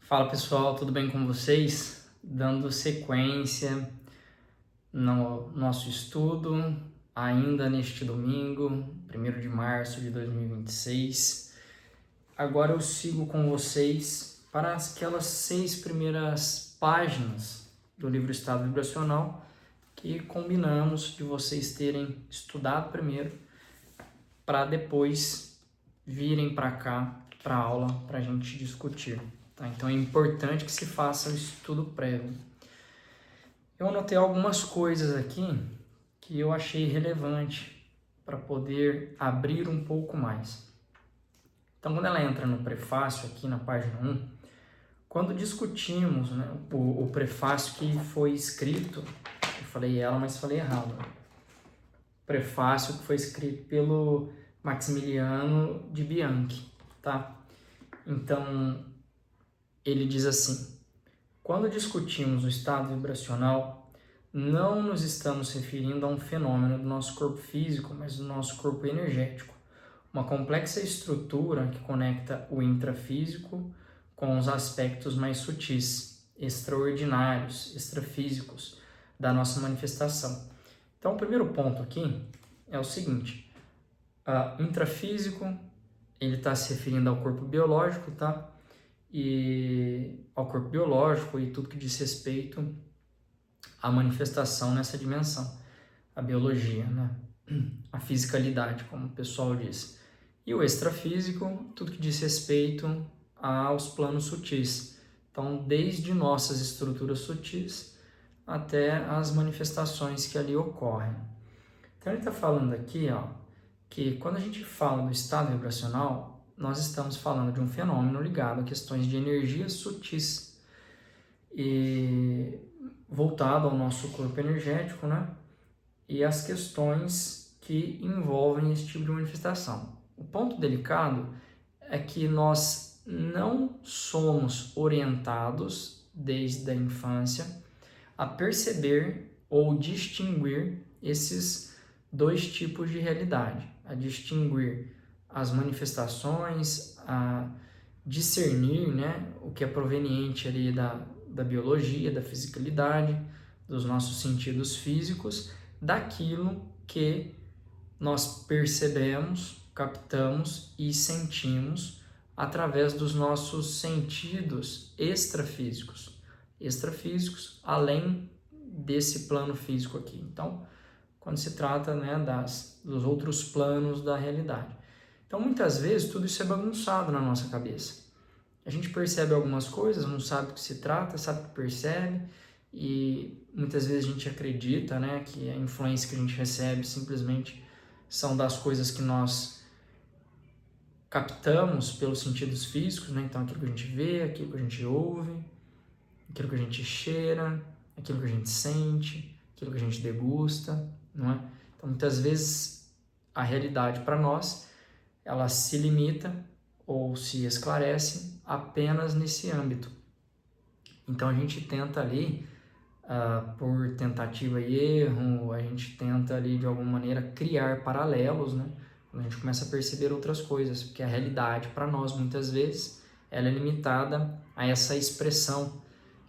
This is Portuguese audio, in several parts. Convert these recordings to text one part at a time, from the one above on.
Fala pessoal, tudo bem com vocês? Dando sequência no nosso estudo, ainda neste domingo, 1º de março de 2026. Agora eu sigo com vocês para aquelas 6 primeiras páginas do livro Estado Vibracional que combinamos de vocês terem estudado primeiro para depois virem para cá para a aula para a gente discutir. Tá? Então é importante que se faça o estudo prévio. Eu anotei algumas coisas aqui que eu achei relevante para poder abrir um pouco mais. Então, quando ela entra no prefácio, aqui na página 1, quando discutimos, né, o prefácio que foi escrito, eu falei ela, mas falei errado. O prefácio que foi escrito pelo Maximiliano de Bianchi, tá? Então, ele diz assim: quando discutimos o estado vibracional, não nos estamos referindo a um fenômeno do nosso corpo físico, mas do nosso corpo energético, uma complexa estrutura que conecta o intrafísico com os aspectos mais sutis, extraordinários, extrafísicos da nossa manifestação. Então, o primeiro ponto aqui é o seguinte: intrafísico, ele está se referindo ao corpo biológico, tá? E ao corpo biológico e tudo que diz respeito à manifestação nessa dimensão, a biologia, né? A fisicalidade, como o pessoal diz. E o extrafísico, tudo que diz respeito aos planos sutis. Então, desde nossas estruturas sutis até as manifestações que ali ocorrem. Então, ele está falando aqui, ó, que quando a gente fala do estado vibracional, nós estamos falando de um fenômeno ligado a questões de energias sutis e voltado ao nosso corpo energético, né? E as questões que envolvem esse tipo de manifestação. O ponto delicado é que nós não somos orientados desde a infância a perceber ou distinguir esses dois tipos de realidade, a distinguir as manifestações, a discernir, né, o que é proveniente ali da biologia, da fisicalidade, dos nossos sentidos físicos, daquilo que nós percebemos, captamos e sentimos através dos nossos sentidos extrafísicos. Extrafísicos, além desse plano físico aqui. Então, quando se trata, né, dos outros planos da realidade. Então, muitas vezes, tudo isso é bagunçado na nossa cabeça. A gente percebe algumas coisas, não sabe do que se trata, sabe que percebe, e muitas vezes a gente acredita, né, que a influência que a gente recebe simplesmente são das coisas que nós captamos pelos sentidos físicos, né? Então, aquilo que a gente vê, aquilo que a gente ouve, aquilo que a gente cheira, aquilo que a gente sente, aquilo que a gente degusta, não é? Então, muitas vezes, a realidade para nós, ela se limita ou se esclarece apenas nesse âmbito. Então, a gente tenta ali, por tentativa e erro, a gente tenta ali, de alguma maneira, criar paralelos, né? Quando a gente começa a perceber outras coisas, porque a realidade, para nós, muitas vezes, ela é limitada a essa expressão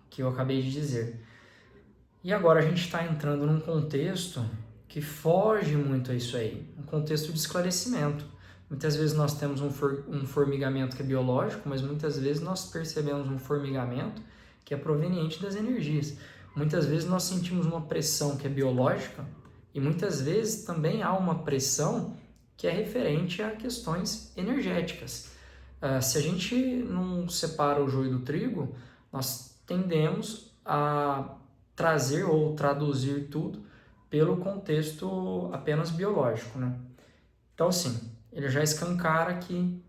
que eu acabei de dizer. E agora a gente está entrando num contexto que foge muito a isso aí, um contexto de esclarecimento. Muitas vezes nós temos um formigamento que é biológico, mas muitas vezes nós percebemos um formigamento que é proveniente das energias. Muitas vezes nós sentimos uma pressão que é biológica e muitas vezes também há uma pressão que é referente a questões energéticas. Se a gente não separa o joio do trigo, nós tendemos a trazer ou traduzir tudo pelo contexto apenas biológico, né? Então, assim, ele já escancara que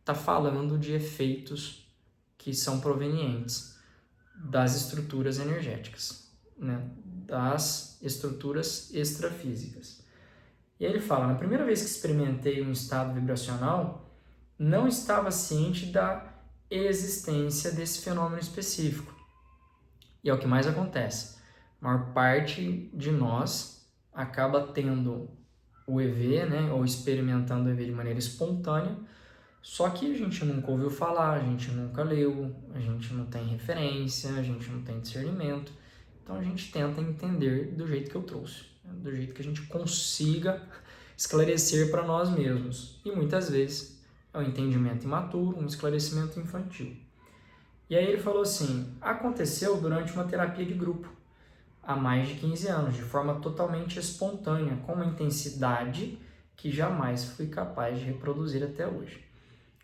está falando de efeitos que são provenientes das estruturas energéticas, né? Das estruturas extrafísicas. E aí ele fala: na primeira vez que experimentei um estado vibracional, não estava ciente da existência desse fenômeno específico. E é o que mais acontece. A maior parte de nós acaba tendo o EV, né, ou experimentando o EV de maneira espontânea, Só que a gente nunca ouviu falar, a gente nunca leu, a gente não tem referência, a gente não tem discernimento. Então a gente tenta entender do jeito que eu trouxe, do jeito que a gente consiga esclarecer para nós mesmos. E muitas vezes é um entendimento imaturo, um esclarecimento infantil. E aí ele falou assim: aconteceu durante uma terapia de grupo, há mais de 15 anos, de forma totalmente espontânea, com uma intensidade que jamais fui capaz de reproduzir até hoje.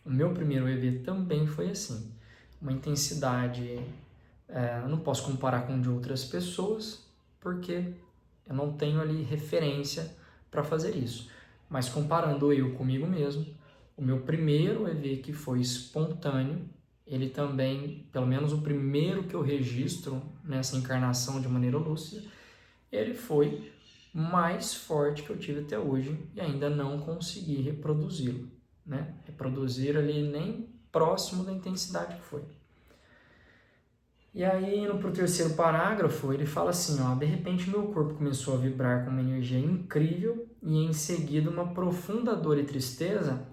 O meu primeiro EV também foi assim, uma intensidade, eu não posso comparar com de outras pessoas, porque eu não tenho ali referência para fazer isso. Mas comparando eu comigo mesmo, o meu primeiro EV que foi espontâneo, ele também, pelo menos o primeiro que eu registro nessa encarnação de maneira lúcida, ele foi mais forte que eu tive até hoje e ainda não consegui reproduzi-lo, né? Reproduzir ali nem próximo da intensidade que foi. E aí, indo para o terceiro parágrafo, ele fala assim, ó, de repente meu corpo começou a vibrar com uma energia incrível e em seguida uma profunda dor e tristeza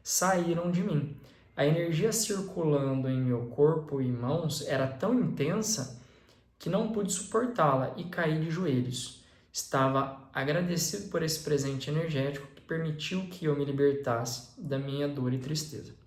saíram de mim. A energia circulando em meu corpo e mãos era tão intensa que não pude suportá-la e caí de joelhos. Estava agradecido por esse presente energético que permitiu que eu me libertasse da minha dor e tristeza.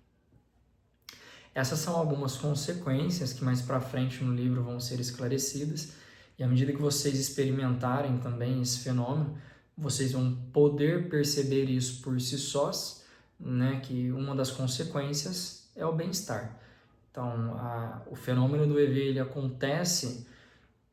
Essas são algumas consequências que mais para frente no livro vão ser esclarecidas, e à medida que vocês experimentarem também esse fenômeno, vocês vão poder perceber isso por si sós, né, que uma das consequências é o bem-estar. Então, o fenômeno do EV ele acontece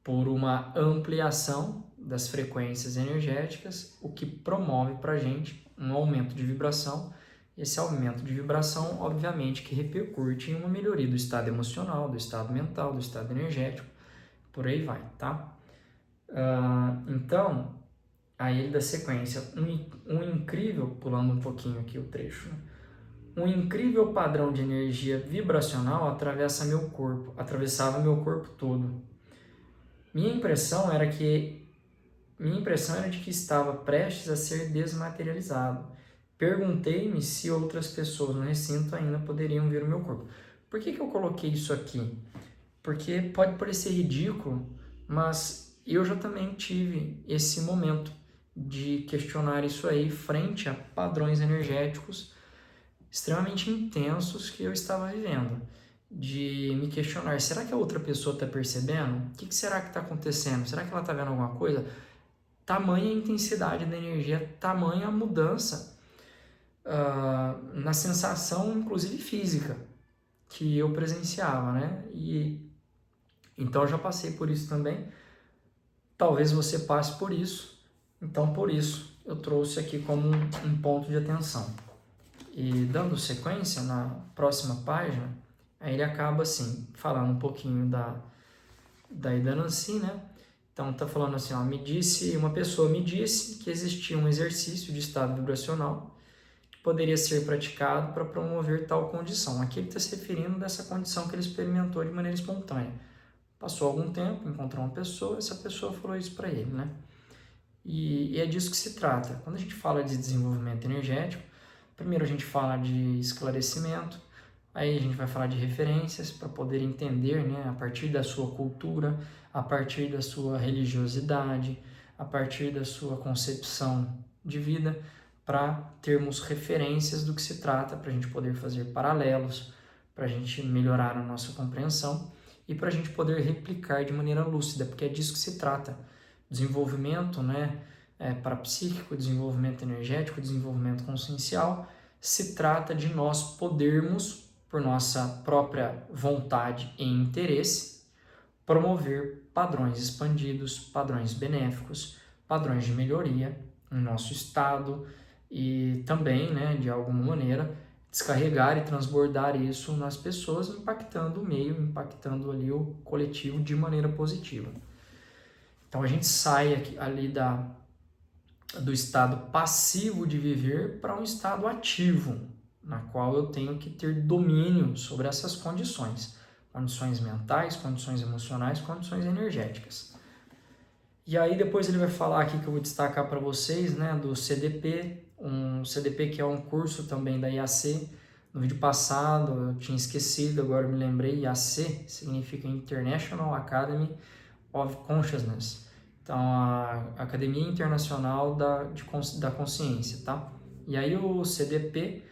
por uma ampliação das frequências energéticas, o que promove para a gente um aumento de vibração. Esse aumento de vibração, obviamente, que repercute em uma melhoria do estado emocional, do estado mental, do estado energético, por aí vai, tá? Então, aí ele dá sequência, um incrível, pulando um pouquinho aqui o trecho, né? Um incrível padrão de energia vibracional atravessava meu corpo todo. Minha impressão era de que estava prestes a ser desmaterializado. Perguntei-me se outras pessoas no recinto ainda poderiam ver o meu corpo. Por que eu coloquei isso aqui? Porque pode parecer ridículo, mas eu já também tive esse momento de questionar isso aí frente a padrões energéticos extremamente intensos que eu estava vivendo. De me questionar, será que a outra pessoa está percebendo? O que será que está acontecendo? Será que ela está vendo alguma coisa? Tamanha a intensidade da energia, tamanha a mudança na sensação, inclusive física, que eu presenciava, né? E então eu já passei por isso também. Talvez você passe por isso. Então por isso eu trouxe aqui como um ponto de atenção. E dando sequência na próxima página, aí ele acaba assim, falando um pouquinho da Idanansi, né? Então tá falando assim, ó, uma pessoa me disse que existia um exercício de estado vibracional que poderia ser praticado para promover tal condição. Aqui ele está se referindo dessa condição que ele experimentou de maneira espontânea. Passou algum tempo, encontrou uma pessoa, essa pessoa falou isso para ele, né? E é disso que se trata. Quando a gente fala de desenvolvimento energético, primeiro a gente fala de esclarecimento, aí a gente vai falar de referências para poder entender, né, a partir da sua cultura, a partir da sua religiosidade, a partir da sua concepção de vida, para termos referências do que se trata, para a gente poder fazer paralelos, para a gente melhorar a nossa compreensão e para a gente poder replicar de maneira lúcida, porque é disso que se trata. Desenvolvimento, né, parapsíquico, desenvolvimento energético, desenvolvimento consciencial, se trata de nós podermos, por nossa própria vontade e interesse, promover padrões expandidos, padrões benéficos, padrões de melhoria no nosso estado e também, né, de alguma maneira, descarregar e transbordar isso nas pessoas, impactando o meio, impactando ali o coletivo de maneira positiva. Então a gente sai ali do estado passivo de viver para um estado ativo, na qual eu tenho que ter domínio sobre essas condições mentais, condições emocionais, condições energéticas. E aí depois ele vai falar aqui que eu vou destacar para vocês, né, do CDP, um CDP que é um curso também da IAC, No vídeo passado eu tinha esquecido, agora me lembrei, IAC significa International Academy of Consciousness. Então, a Academia Internacional da Consciência, tá? E aí o CDP,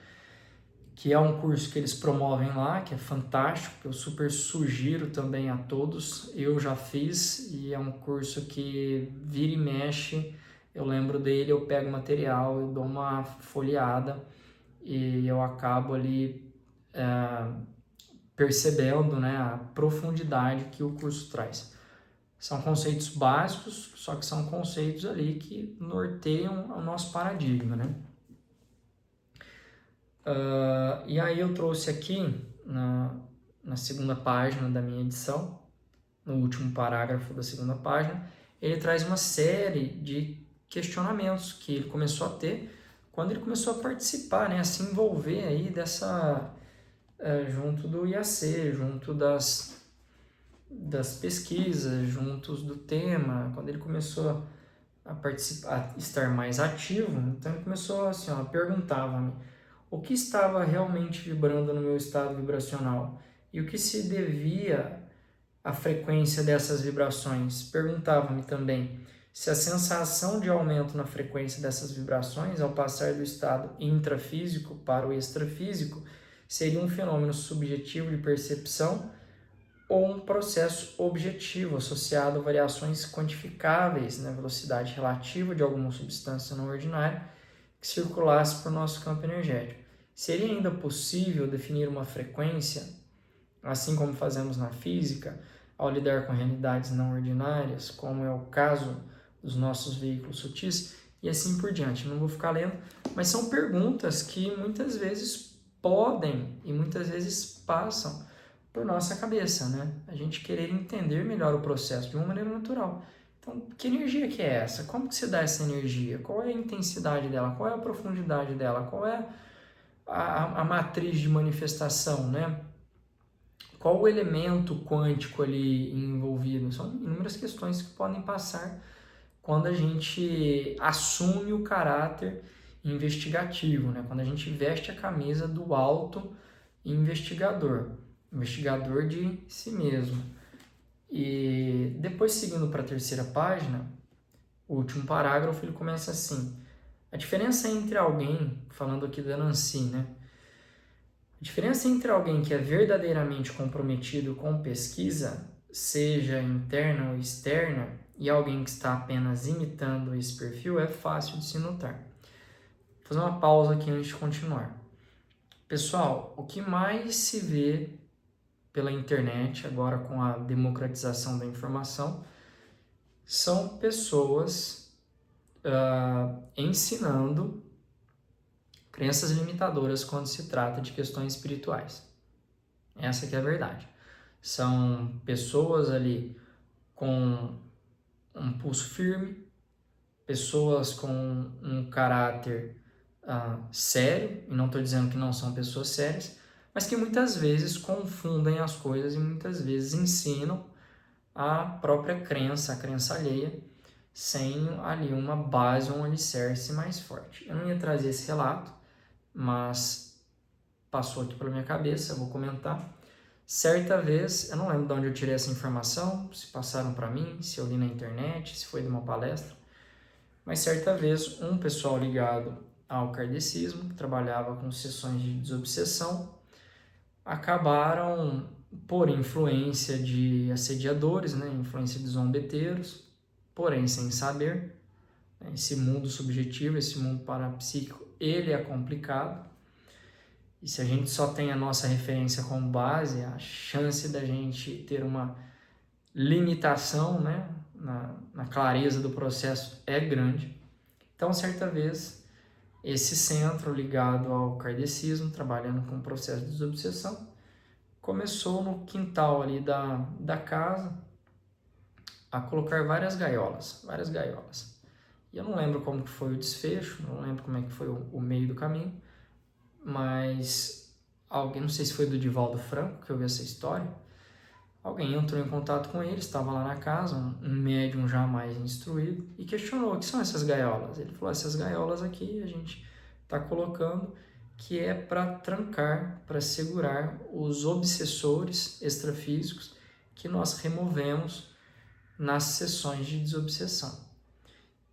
que é um curso que eles promovem lá, que é fantástico, que eu super sugiro também a todos. Eu já fiz e é um curso que vira e mexe, eu lembro dele, eu pego material, eu dou uma folheada e eu acabo ali percebendo, né, a profundidade que o curso traz. São conceitos básicos, só que são conceitos ali que norteiam o nosso paradigma, né? E aí eu trouxe aqui na segunda página da minha edição, no último parágrafo da segunda página, ele traz uma série de questionamentos que ele começou a ter quando ele começou a participar, né, a se envolver aí junto do IAC, junto das pesquisas, juntos do tema, quando ele começou a participar, a estar mais ativo, então ele começou assim, ó, perguntava-me o que estava realmente vibrando no meu estado vibracional e o que se devia à frequência dessas vibrações. Perguntava-me também se a sensação de aumento na frequência dessas vibrações ao passar do estado intrafísico para o extrafísico seria um fenômeno subjetivo de percepção ou um processo objetivo associado a variações quantificáveis na velocidade relativa de alguma substância não ordinária que circulasse por nosso campo energético. Seria ainda possível definir uma frequência, assim como fazemos na física, ao lidar com realidades não ordinárias, como é o caso dos nossos veículos sutis, e assim por diante. Não vou ficar lendo, mas são perguntas que muitas vezes podem e muitas vezes passam por nossa cabeça, né? A gente querer entender melhor o processo de uma maneira natural. Então, que energia que é essa? Como que se dá essa energia? Qual é a intensidade dela? Qual é a profundidade dela? Qual é a matriz de manifestação, né? Qual o elemento quântico ali envolvido? São inúmeras questões que podem passar quando a gente assume o caráter investigativo, né? Quando a gente veste a camisa do auto investigador de si mesmo. E depois, seguindo para a terceira página, o último parágrafo, ele começa assim: a diferença entre alguém, falando aqui da Nancy, né? A diferença entre alguém que é verdadeiramente comprometido com pesquisa, seja interna ou externa, e alguém que está apenas imitando esse perfil é fácil de se notar. Vou fazer uma pausa aqui antes de continuar. Pessoal, o que mais se vê pela internet, agora com a democratização da informação, são pessoas ensinando crenças limitadoras quando se trata de questões espirituais. Essa que é a verdade. São pessoas ali com um pulso firme, pessoas com um caráter sério, e não estou dizendo que não são pessoas sérias, mas que muitas vezes confundem as coisas e muitas vezes ensinam a própria crença, a crença alheia, sem ali uma base, um alicerce mais forte. Eu não ia trazer esse relato, mas passou aqui pela minha cabeça, eu vou comentar. Certa vez, eu não lembro de onde eu tirei essa informação, se passaram para mim, se eu li na internet, se foi de uma palestra, mas certa vez um pessoal ligado ao kardecismo, que trabalhava com sessões de desobsessão, acabaram, por influência de assediadores, né, influência de zombeteiros, porém sem saber, né, esse mundo subjetivo, esse mundo parapsíquico, ele é complicado, e se a gente só tem a nossa referência como base, a chance da gente ter uma limitação, né, na clareza do processo é grande. Então, certa vez, esse centro ligado ao kardecismo, trabalhando com o processo de desobsessão, começou no quintal ali da casa a colocar várias gaiolas. E eu não lembro como que foi o desfecho, não lembro como é que foi o meio do caminho, mas alguém, não sei se foi do Divaldo Franco, que eu vi essa história, alguém entrou em contato com ele, estava lá na casa, um médium já mais instruído, e questionou: o que são essas gaiolas? Ele falou: essas gaiolas aqui a gente está colocando que é para trancar, para segurar os obsessores extrafísicos que nós removemos nas sessões de desobsessão.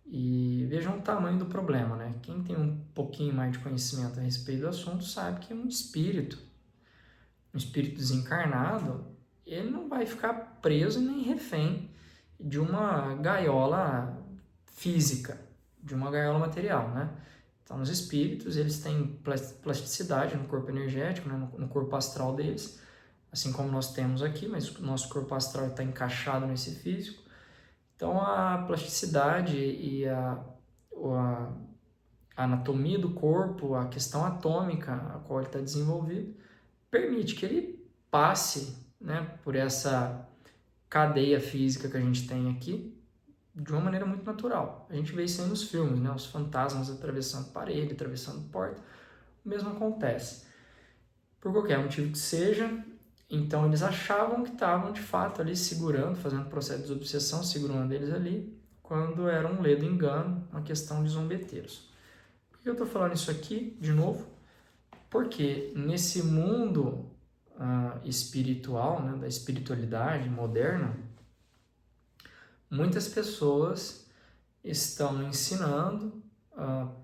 E vejam o tamanho do problema, né? Quem tem um pouquinho mais de conhecimento a respeito do assunto sabe que um espírito desencarnado, ele não vai ficar preso nem refém de uma gaiola física, de uma gaiola material, né? Então, os espíritos, eles têm plasticidade no corpo energético, né? no corpo astral deles, assim como nós temos aqui, mas o nosso corpo astral está encaixado nesse físico. Então, a plasticidade e a anatomia do corpo, a questão atômica a qual ele está desenvolvido, permite que ele passe, né, por essa cadeia física que a gente tem aqui de uma maneira muito natural. A gente vê isso aí nos filmes, né, os fantasmas atravessando parede, atravessando porta, o mesmo acontece. Por qualquer motivo que seja, então eles achavam que estavam de fato ali segurando, fazendo processo de desobsessão, segurando eles ali, quando era um ledo engano, uma questão de zombeteiros. Por que eu estou falando isso aqui de novo? Porque nesse mundo espiritual, né, da espiritualidade moderna, muitas pessoas estão ensinando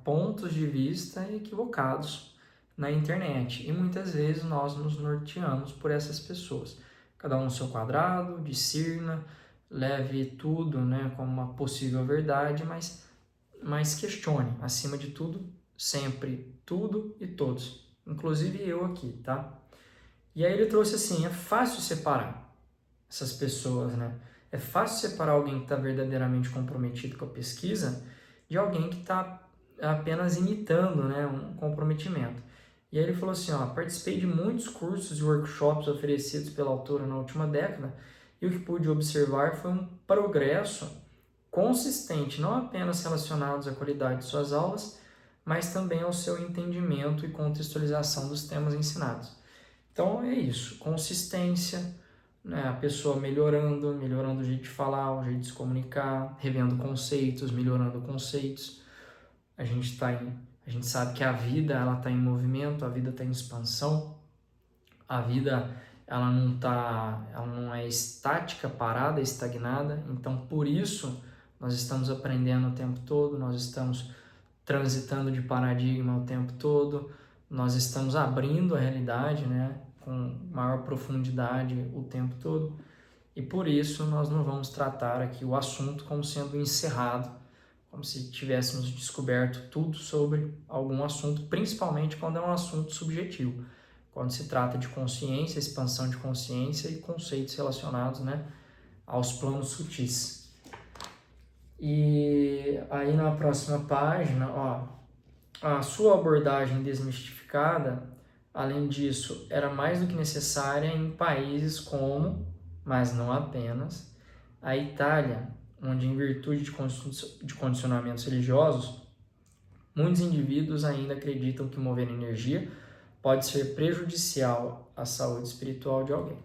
pontos de vista equivocados na internet, e muitas vezes nós nos norteamos por essas pessoas. Cada um no seu quadrado, discirna, leve tudo, né, como uma possível verdade, mas questione, acima de tudo, sempre, tudo e todos, inclusive eu aqui, tá? E aí ele trouxe assim, é fácil separar essas pessoas, né? É fácil separar alguém que está verdadeiramente comprometido com a pesquisa de alguém que está apenas imitando, né, um comprometimento. E aí ele falou assim, ó, participei de muitos cursos e workshops oferecidos pela autora na última década e o que pude observar foi um progresso consistente, não apenas relacionados à qualidade de suas aulas, mas também ao seu entendimento e contextualização dos temas ensinados. Então é isso, consistência, né? A pessoa melhorando o jeito de falar, o jeito de se comunicar, revendo conceitos, melhorando conceitos. A gente sabe que a vida ela está em movimento, a vida está em expansão, a vida ela não é estática, parada, estagnada. Então por isso nós estamos aprendendo o tempo todo, nós estamos transitando de paradigma o tempo todo, nós estamos abrindo a realidade, né, com maior profundidade o tempo todo, e por isso nós não vamos tratar aqui o assunto como sendo encerrado, como se tivéssemos descoberto tudo sobre algum assunto, principalmente quando é um assunto subjetivo, quando se trata de consciência, expansão de consciência e conceitos relacionados, né, aos planos sutis. E aí na próxima página, ó, a sua abordagem desmistificada, além disso, era mais do que necessária em países como, mas não apenas, a Itália, onde em virtude de condicionamentos religiosos, muitos indivíduos ainda acreditam que mover energia pode ser prejudicial à saúde espiritual de alguém.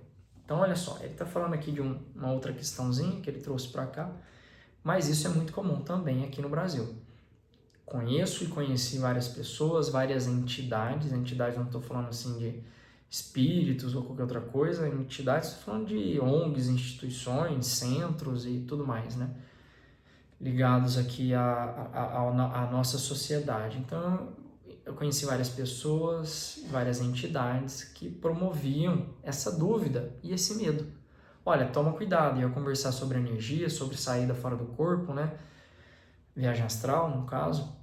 Então, olha só, ele está falando aqui de uma outra questãozinha que ele trouxe para cá, mas isso é muito comum também aqui no Brasil. Conheço e conheci várias pessoas, várias entidades não estou falando assim de espíritos ou qualquer outra coisa, entidades, estou falando de ONGs, instituições, centros e tudo mais, né? Ligados aqui à nossa sociedade. Então, eu conheci várias pessoas, várias entidades que promoviam essa dúvida e esse medo. Olha, toma cuidado, ia conversar sobre energia, sobre saída fora do corpo, né? Viagem astral, no caso.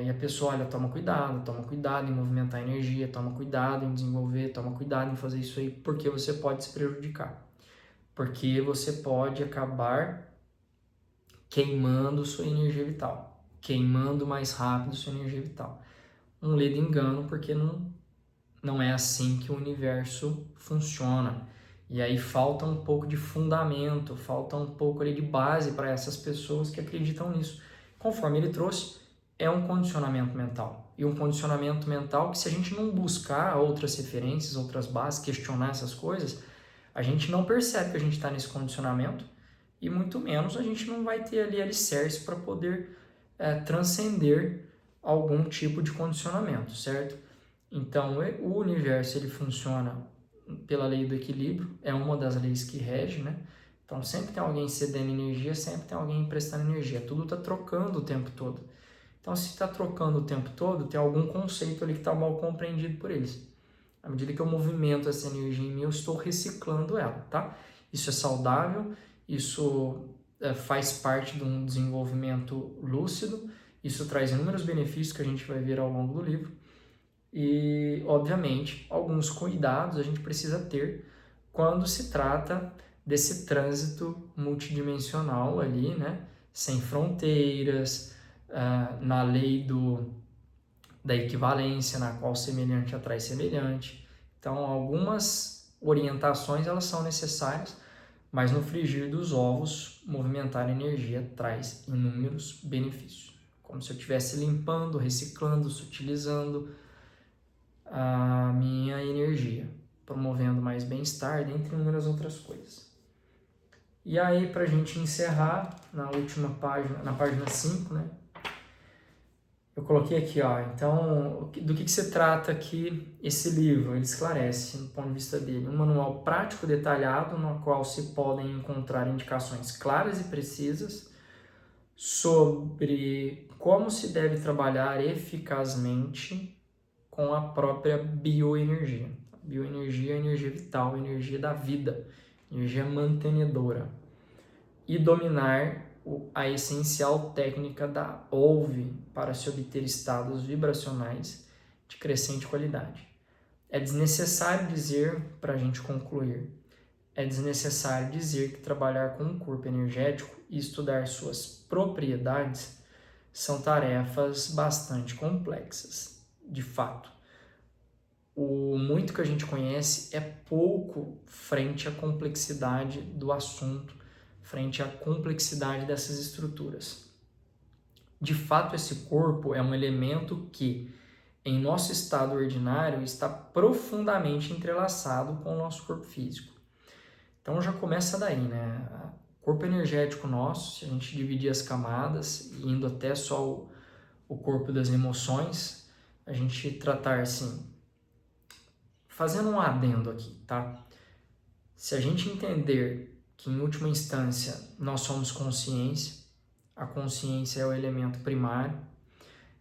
E a pessoa, olha, toma cuidado em movimentar a energia, toma cuidado em desenvolver, toma cuidado em fazer isso aí, porque você pode se prejudicar. Porque você pode acabar queimando sua energia vital, queimando mais rápido sua energia vital. Um ledo engano, porque não é assim que o universo funciona. E aí falta um pouco de fundamento, falta um pouco ali de base para essas pessoas que acreditam nisso. Conforme ele trouxe, é um condicionamento mental. E um condicionamento mental que, se a gente não buscar outras referências, outras bases, questionar essas coisas, a gente não percebe que a gente está nesse condicionamento e muito menos a gente não vai ter ali alicerce para poder transcender algum tipo de condicionamento, certo? Então, o universo ele funciona pela lei do equilíbrio, é uma das leis que rege, né? Então, sempre tem alguém cedendo energia, sempre tem alguém emprestando energia. Tudo está trocando o tempo todo. Então, se está trocando o tempo todo, tem algum conceito ali que está mal compreendido por eles. À medida que eu movimento essa energia em mim, eu estou reciclando ela, tá? Isso é saudável, isso faz parte de um desenvolvimento lúcido, isso traz inúmeros benefícios que a gente vai ver ao longo do livro. E, obviamente, alguns cuidados a gente precisa ter quando se trata desse trânsito multidimensional ali, né? Sem fronteiras, na lei da equivalência, na qual semelhante atrai semelhante. Então, algumas orientações elas são necessárias, mas no frigir dos ovos, movimentar energia traz inúmeros benefícios. Como se eu estivesse limpando, reciclando, sutilizando a minha energia, promovendo mais bem-estar, dentre inúmeras outras coisas. E aí, para a gente encerrar, na última página, na página 5, né? Eu coloquei aqui, ó, então, do que se trata aqui esse livro? Ele esclarece, do ponto de vista dele, um manual prático detalhado no qual se podem encontrar indicações claras e precisas sobre como se deve trabalhar eficazmente com a própria bioenergia. A bioenergia é a energia vital, a energia da vida, energia mantenedora. E dominar a essencial técnica da OLVE para se obter estados vibracionais de crescente qualidade. É desnecessário dizer, para a gente concluir, é desnecessário dizer que trabalhar com o corpo energético e estudar suas propriedades são tarefas bastante complexas, de fato. O muito que a gente conhece é pouco frente à complexidade do assunto, frente à complexidade dessas estruturas. De fato, esse corpo é um elemento que, em nosso estado ordinário, está profundamente entrelaçado com o nosso corpo físico. Então já começa daí, né? O corpo energético nosso, se a gente dividir as camadas, indo até só o corpo das emoções, a gente tratar assim, fazendo um adendo aqui, tá? Se a gente entender que, em última instância, nós somos consciência, a consciência é o elemento primário,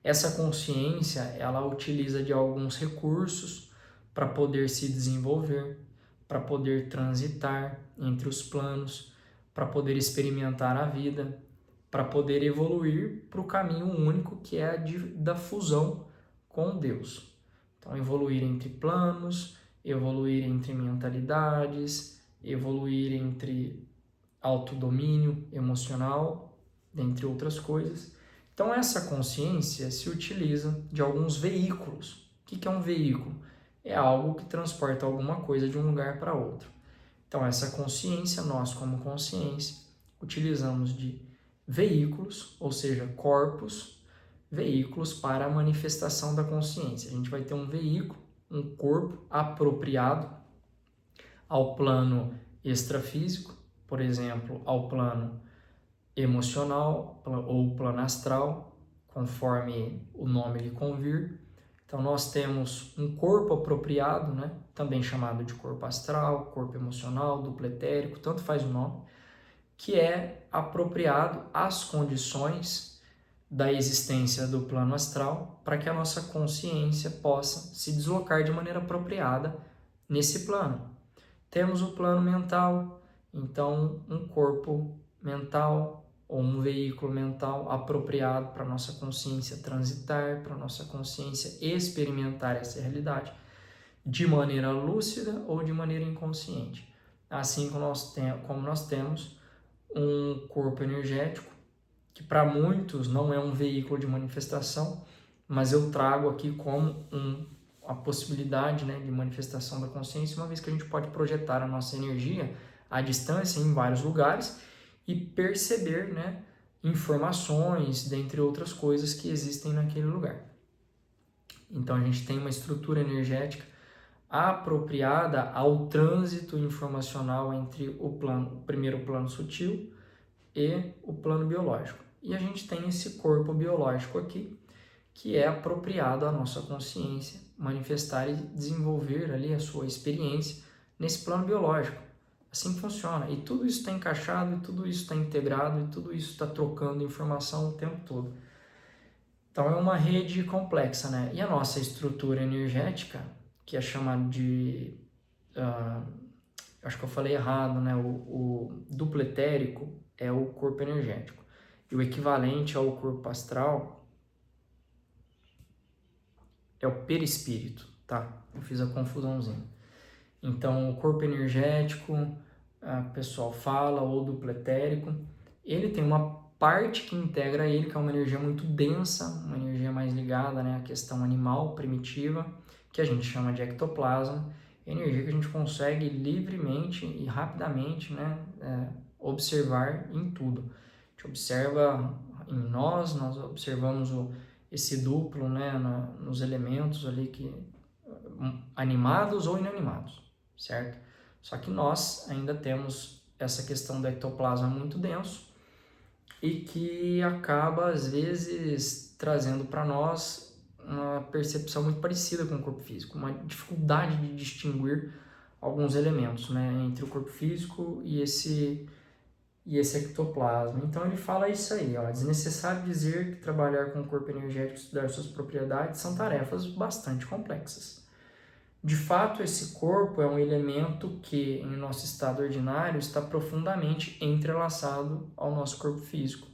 essa consciência, ela utiliza de alguns recursos para poder se desenvolver, para poder transitar entre os planos, para poder experimentar a vida, para poder evoluir para o caminho único que é da fusão com Deus. Então, evoluir entre planos, evoluir entre mentalidades, evoluir entre autodomínio emocional, dentre outras coisas. Então, essa consciência se utiliza de alguns veículos. O que é um veículo? É algo que transporta alguma coisa de um lugar para outro. Então, essa consciência, nós como consciência, utilizamos de veículos, ou seja, corpos, veículos para a manifestação da consciência. A gente vai ter um veículo, um corpo apropriado ao plano extrafísico, por exemplo, ao plano emocional ou plano astral, conforme o nome lhe convir. Então, nós temos um corpo apropriado, né? Também chamado de corpo astral, corpo emocional, duplo etérico, tanto faz o nome, que é apropriado às condições da existência do plano astral para que a nossa consciência possa se deslocar de maneira apropriada nesse plano. Temos o plano mental, então um corpo mental ou um veículo mental apropriado para a nossa consciência transitar, para a nossa consciência experimentar essa realidade de maneira lúcida ou de maneira inconsciente. Assim como nós temos um corpo energético, que para muitos não é um veículo de manifestação, mas eu trago aqui como a possibilidade, né, de manifestação da consciência, uma vez que a gente pode projetar a nossa energia à distância em vários lugares e perceber, né, informações, dentre outras coisas que existem naquele lugar. Então a gente tem uma estrutura energética apropriada ao trânsito informacional entre o primeiro plano sutil e o plano biológico. E a gente tem esse corpo biológico aqui, que é apropriado à nossa consciência manifestar e desenvolver ali a sua experiência nesse plano biológico. Assim funciona. E tudo isso está encaixado, e tudo isso está integrado, e tudo isso está trocando informação o tempo todo. Então é uma rede complexa, né? E a nossa estrutura energética, que é chamada de... acho que eu falei errado, né? O duplo etérico é o corpo energético. E o equivalente ao corpo astral é o perispírito, tá? Eu fiz a confusãozinha. Então, o corpo energético, o pessoal fala, ou duplo etérico, ele tem uma parte que integra ele, que é uma energia muito densa, uma energia mais ligada, né, à questão animal, primitiva, que a gente chama de ectoplasma, energia que a gente consegue livremente e rapidamente, né, observar em tudo. A gente observa em nós observamos esse duplo, né, nos elementos ali que animados ou inanimados, certo? Só que nós ainda temos essa questão do ectoplasma muito denso e que acaba, às vezes, trazendo para nós uma percepção muito parecida com o corpo físico, uma dificuldade de distinguir alguns elementos, né, entre o corpo físico e esse ectoplasma. Então ele fala isso aí, ó, é desnecessário dizer que trabalhar com o corpo energético e estudar suas propriedades são tarefas bastante complexas. De fato, esse corpo é um elemento que, em nosso estado ordinário, está profundamente entrelaçado ao nosso corpo físico,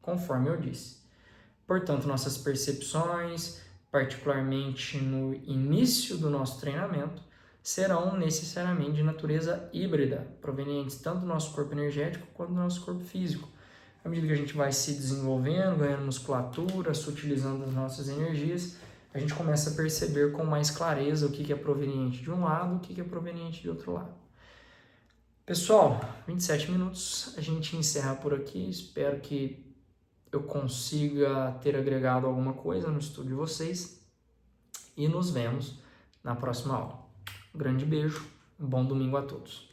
conforme eu disse. Portanto, nossas percepções, particularmente no início do nosso treinamento, serão necessariamente de natureza híbrida, provenientes tanto do nosso corpo energético quanto do nosso corpo físico. À medida que a gente vai se desenvolvendo, ganhando musculatura, sutilizando as nossas energias, a gente começa a perceber com mais clareza o que é proveniente de um lado e o que é proveniente de outro lado. Pessoal, 27 minutos, a gente encerra por aqui. Espero que eu consiga ter agregado alguma coisa no estudo de vocês e nos vemos na próxima aula. Um grande beijo, um bom domingo a todos.